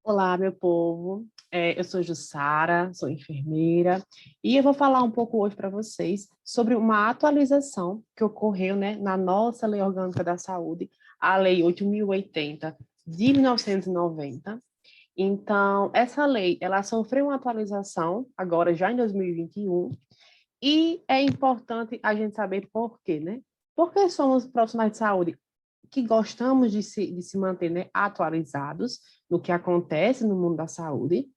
Olá, meu povo. Eu sou Jussara, sou enfermeira, e eu vou falar um pouco hoje para vocês sobre uma atualização que ocorreu, né, na nossa Lei Orgânica da Saúde, a Lei 8.080 de 1990. Então, essa lei, ela sofreu uma atualização agora já em 2021, e é importante a gente saber por quê, né? Porque somos profissionais de saúde que gostamos de se manter, né, atualizados no que acontece no mundo da saúde,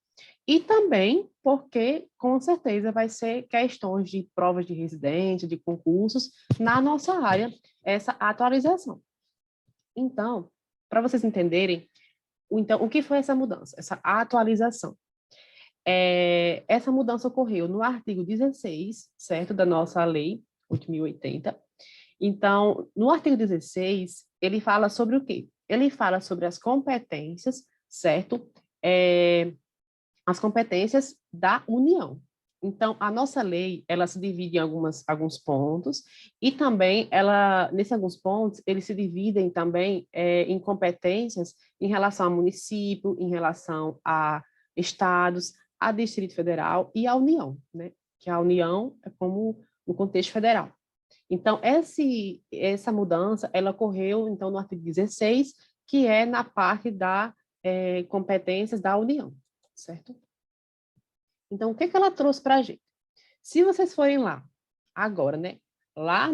e também porque, com certeza, vai ser questões de provas de residência, de concursos, na nossa área, essa atualização. Então, para vocês entenderem, o que foi essa mudança, essa atualização? Essa mudança ocorreu no artigo 16, certo, da nossa lei 8.080. Então, no artigo 16, ele fala sobre o quê? Ele fala sobre as competências, certo? As competências da União. Então, a nossa lei, ela se divide em alguns pontos, e também, nesses alguns pontos, eles se dividem também em competências em relação ao município, em relação a estados, a Distrito Federal e a União, né? Que a União é como no contexto federal. Então, essa mudança, ela ocorreu, então, no artigo 16, que é na parte da competências da União, certo? Então, o que ela trouxe para a gente? Se vocês forem lá, agora, né? Lá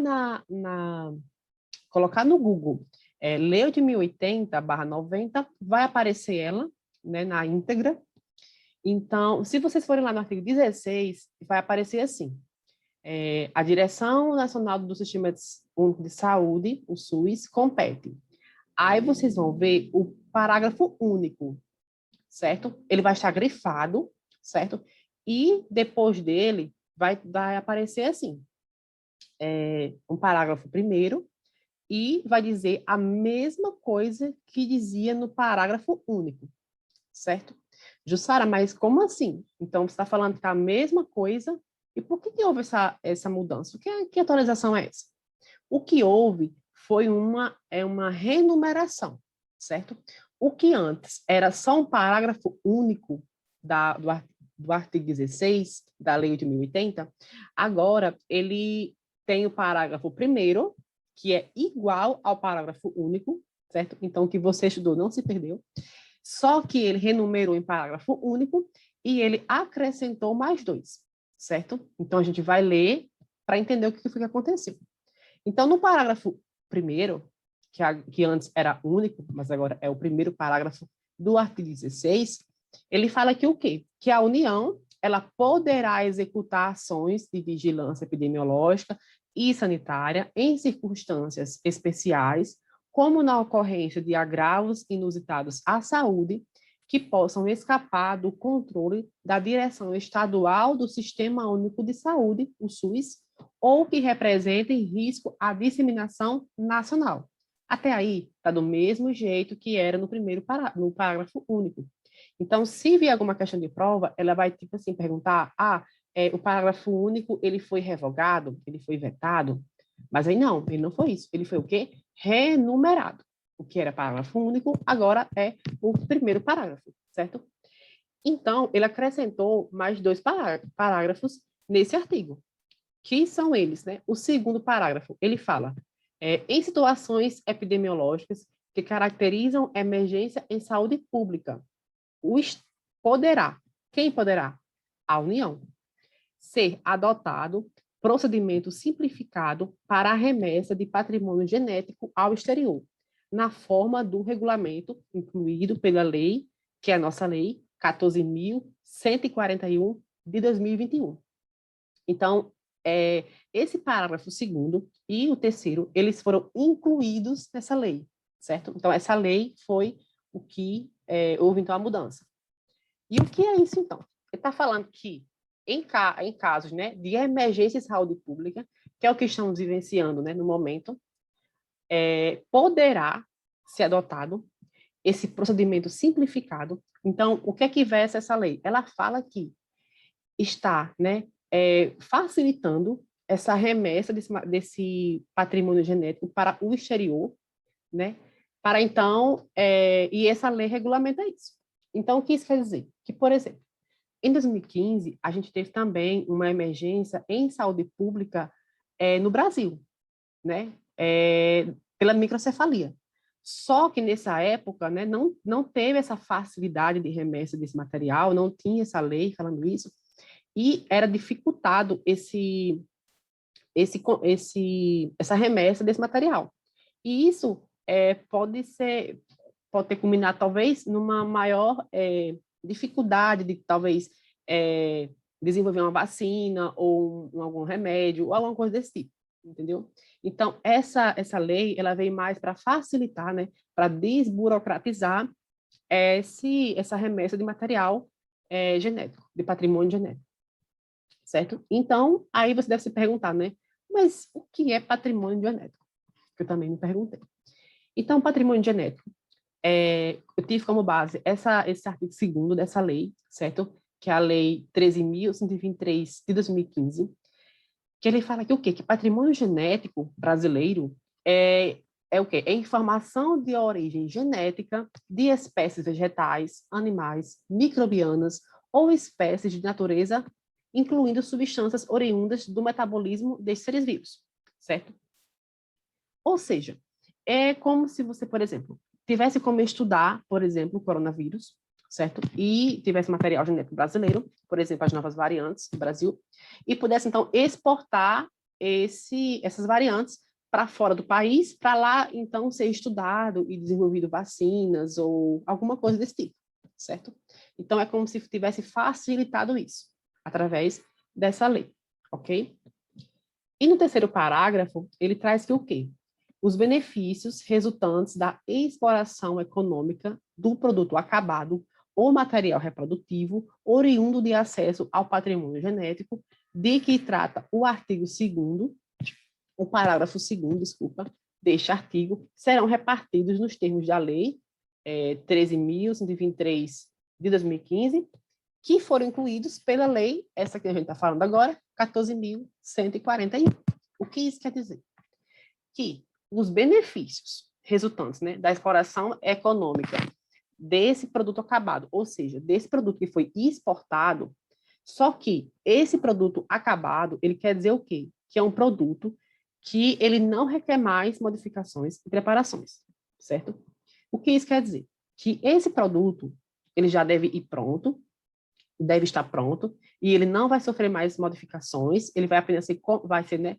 colocar no Google, Lei 8080/90, vai aparecer ela, né, na íntegra. Então, se vocês forem lá no artigo 16, vai aparecer assim: a Direção Nacional do Sistema Único de Saúde, o SUS, compete. Aí vocês vão ver o parágrafo único, certo? Ele vai estar grifado, certo? E depois dele vai aparecer assim, um parágrafo primeiro, e vai dizer a mesma coisa que dizia no parágrafo único, certo? Jussara, mas como assim? Então, você está falando que é a mesma coisa, e por que houve essa mudança? Que atualização é essa? O que houve foi uma renumeração, certo? O que antes era só um parágrafo único do artigo 16 da Lei de 1080, agora ele tem o parágrafo primeiro, que é igual ao parágrafo único, certo? Então, o que você estudou não se perdeu, só que ele renumerou em parágrafo único e ele acrescentou mais dois, certo? Então, a gente vai ler para entender o que foi que aconteceu. Então, no parágrafo primeiro, que antes era único, mas agora é o primeiro parágrafo do artigo 16, ele fala que o quê? Que a União, ela poderá executar ações de vigilância epidemiológica e sanitária em circunstâncias especiais, como na ocorrência de agravos inusitados à saúde, que possam escapar do controle da Direção Estadual do Sistema Único de Saúde, o SUS, ou que representem risco à disseminação nacional. Até aí, está do mesmo jeito que era no parágrafo único. Então, se vier alguma questão de prova, ela vai, tipo assim, perguntar, o parágrafo único, ele foi revogado, ele foi vetado, mas aí não, ele não foi isso. Ele foi o quê? Renumerado. O que era parágrafo único, agora é o primeiro parágrafo, certo? Então, ele acrescentou mais dois parágrafos nesse artigo, que são eles, né? O segundo parágrafo, ele fala, em situações epidemiológicas que caracterizam emergência em saúde pública, poderá, quem poderá? A União, ser adotado procedimento simplificado para a remessa de patrimônio genético ao exterior, na forma do regulamento incluído pela lei, que é a nossa lei 14.141 de 2021. Então, esse parágrafo segundo e o terceiro, eles foram incluídos nessa lei, certo? Então, essa lei foi o que houve, então, a mudança. E o que é isso, então? Ele está falando que, em casos, né, de emergência em saúde pública, que é o que estamos vivenciando, né, no momento, poderá ser adotado esse procedimento simplificado. Então, o que é que versa essa lei? Ela fala que está, né, facilitando essa remessa desse patrimônio genético para o exterior, né, para então, e essa lei regulamenta isso. Então, o que isso quer dizer? Que, por exemplo, em 2015, a gente teve também uma emergência em saúde pública no Brasil, né? Pela microcefalia. Só que nessa época, né, não teve essa facilidade de remessa desse material, não tinha essa lei falando isso, e era dificultado essa remessa desse material. E isso pode ter culminado, talvez, numa maior dificuldade de, talvez, desenvolver uma vacina ou algum remédio ou alguma coisa desse tipo, entendeu? Então, essa lei, ela veio mais para facilitar, né, para desburocratizar essa remessa de material genético, de patrimônio genético, certo? Então, aí você deve se perguntar, né, mas o que é patrimônio genético? Que eu também me perguntei. Então, patrimônio genético, eu tive como base esse artigo 2º dessa lei, certo? Que é a Lei 13.123 de 2015, que ele fala que o quê? Que patrimônio genético brasileiro é o quê? É informação de origem genética de espécies vegetais, animais, microbianas ou espécies de natureza, incluindo substâncias oriundas do metabolismo desses seres vivos, certo? Ou seja, é como se você, por exemplo, tivesse como estudar, por exemplo, o coronavírus, certo? E tivesse material genético brasileiro, por exemplo, as novas variantes do Brasil, e pudesse, então, exportar essas variantes para fora do país, para lá, então, ser estudado e desenvolvido vacinas ou alguma coisa desse tipo, certo? Então, é como se tivesse facilitado isso, através dessa lei, ok? E no terceiro parágrafo, ele traz que o quê? Os benefícios resultantes da exploração econômica do produto acabado ou material reprodutivo oriundo de acesso ao patrimônio genético, de que trata o artigo 2º, o parágrafo 2º, desculpa, deste artigo, serão repartidos nos termos da lei 13.123 de 2015, que foram incluídos pela lei, essa que a gente está falando agora, 14.141. O que isso quer dizer? Que os benefícios resultantes, né, da exploração econômica desse produto acabado, ou seja, desse produto que foi exportado, só que esse produto acabado, ele quer dizer o quê? Que é um produto que ele não requer mais modificações e preparações, certo? O que isso quer dizer? Que esse produto, ele já deve ir pronto, deve estar pronto, e ele não vai sofrer mais modificações, ele vai apenas ser, vai ser, né,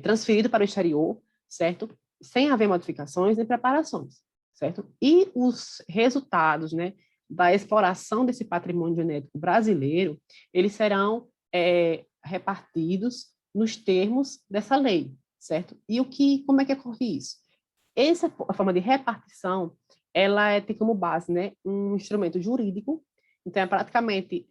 transferido para o exterior, certo? Sem haver modificações nem preparações, certo? E os resultados, né, da exploração desse patrimônio genético brasileiro, eles serão repartidos nos termos dessa lei, certo? E como é que ocorre isso? Essa forma de repartição, ela tem como base, né, um instrumento jurídico. Então, é praticamente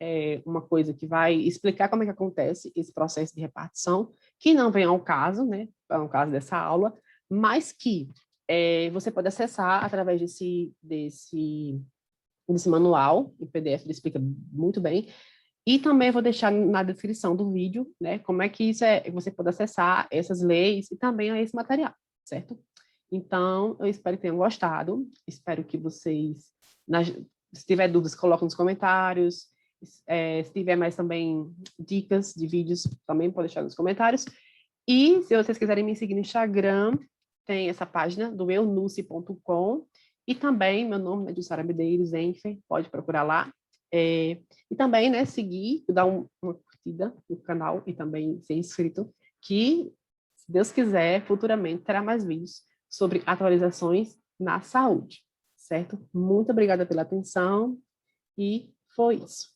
uma coisa que vai explicar como é que acontece esse processo de repartição, que não vem ao caso, né, ao caso dessa aula, mas que você pode acessar através desse manual, em PDF, ele explica muito bem. E também vou deixar na descrição do vídeo, né, como é que você pode acessar essas leis e também esse material, certo? Então, eu espero que tenham gostado, espero que vocês, se tiver dúvidas, coloquem nos comentários, se tiver mais também dicas de vídeos, também pode deixar nos comentários. E se vocês quiserem me seguir no Instagram, tem essa página do eunuce.com e também meu nome é Jussara Medeiros, Enfer, pode procurar lá. E também, né, seguir, dar uma curtida no canal e também ser inscrito, que, se Deus quiser, futuramente terá mais vídeos sobre atualizações na saúde, certo? Muito obrigada pela atenção e foi isso.